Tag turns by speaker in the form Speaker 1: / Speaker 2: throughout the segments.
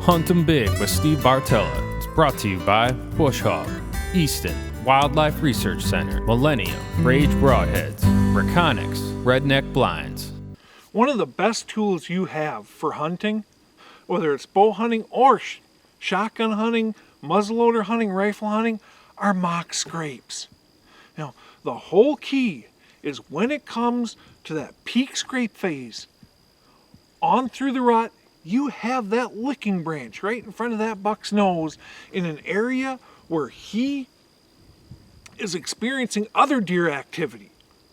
Speaker 1: Hunt 'em Big with Steve Bartella is brought to you by Bush Hog, Easton, Wildlife Research Center, Millennium, Rage Broadheads, Reconics, Redneck Blinds.
Speaker 2: One of the best tools you have for hunting, whether it's bow hunting or shotgun hunting, muzzleloader hunting, rifle hunting, are mock scrapes. Now, the whole key is when it comes to that peak scrape phase, on through the rut, you have that licking branch right in front of that buck's nose in an area where he is experiencing other deer activity.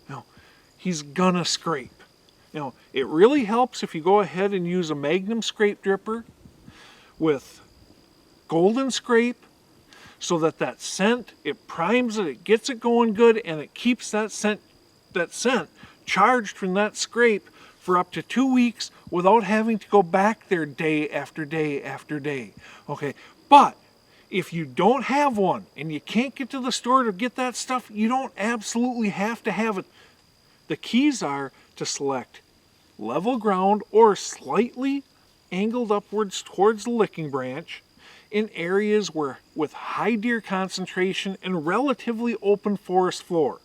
Speaker 2: Now, he's gonna scrape. It really helps if you go ahead and use a Magnum scrape dripper with golden scrape so that scent, it primes it, it gets it going good, and it keeps that scent charged from that scrape for up to 2 weeks without having to go back there day after day after day. Okay, but if you don't have one and you can't get to the store to get that stuff, you don't absolutely have to have it. The keys are to select level ground or slightly angled upwards towards the licking branch in areas where with high deer concentration and relatively open forest floor.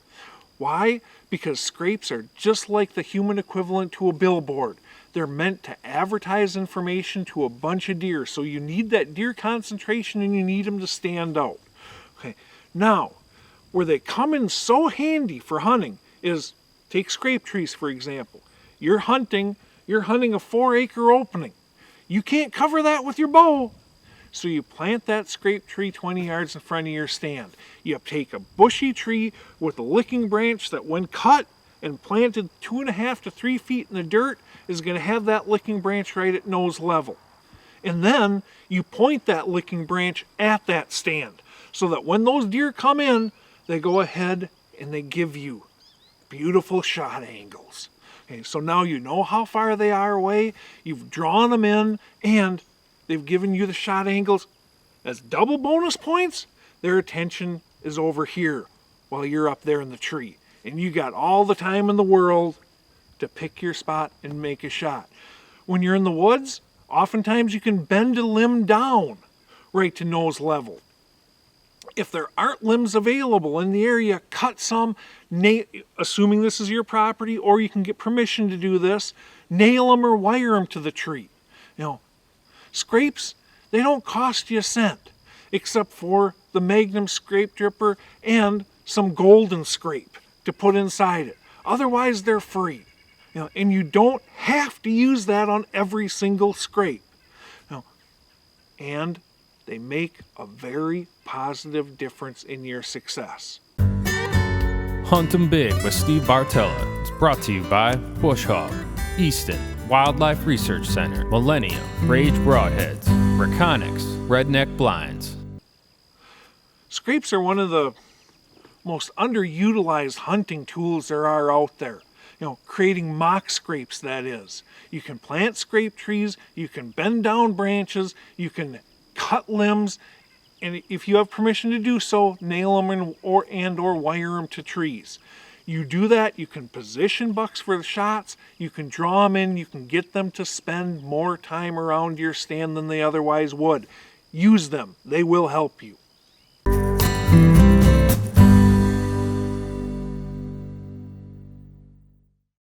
Speaker 2: Why? Because scrapes are just like the human equivalent to a billboard. They're meant to advertise information to a bunch of deer, so you need that deer concentration and you need them to stand out. Okay. Now, where they come in so handy for hunting is, take scrape trees for example. You're hunting a 4-acre opening. You can't cover that with your bow. So you plant that scrape tree 20 yards in front of your stand. You take a bushy tree with a licking branch that when cut and planted 2.5 to 3 feet in the dirt is going to have that licking branch right at nose level. And then you point that licking branch at that stand so that when those deer come in, they go ahead and they give you beautiful shot angles. Okay, so now you know how far they are away, you've drawn them in, and they've given you the shot angles. As double bonus points, their attention is over here while you're up there in the tree. And you got all the time in the world to pick your spot and make a shot. When you're in the woods, oftentimes you can bend a limb down right to nose level. If there aren't limbs available in the area, cut some, assuming this is your property, or you can get permission to do this, nail them or wire them to the tree. Scrapes, they don't cost you a cent, except for the Magnum scrape dripper and some golden scrape to put inside it. Otherwise, they're free. And you don't have to use that on every single scrape. And they make a very positive difference in your success.
Speaker 1: Hunt 'em Big with Steve Bartella is brought to you by Bush Hog, Easton, Wildlife Research Center, Millennium, Rage Broadheads, Reconics, Redneck Blinds.
Speaker 2: Scrapes are one of the most underutilized hunting tools there are out there. Creating mock scrapes, that is. You can plant scrape trees, you can bend down branches, you can cut limbs, and if you have permission to do so, nail them or wire them to trees. You do that, you can position bucks for the shots, you can draw them in, you can get them to spend more time around your stand than they otherwise would. Use them, they will help you.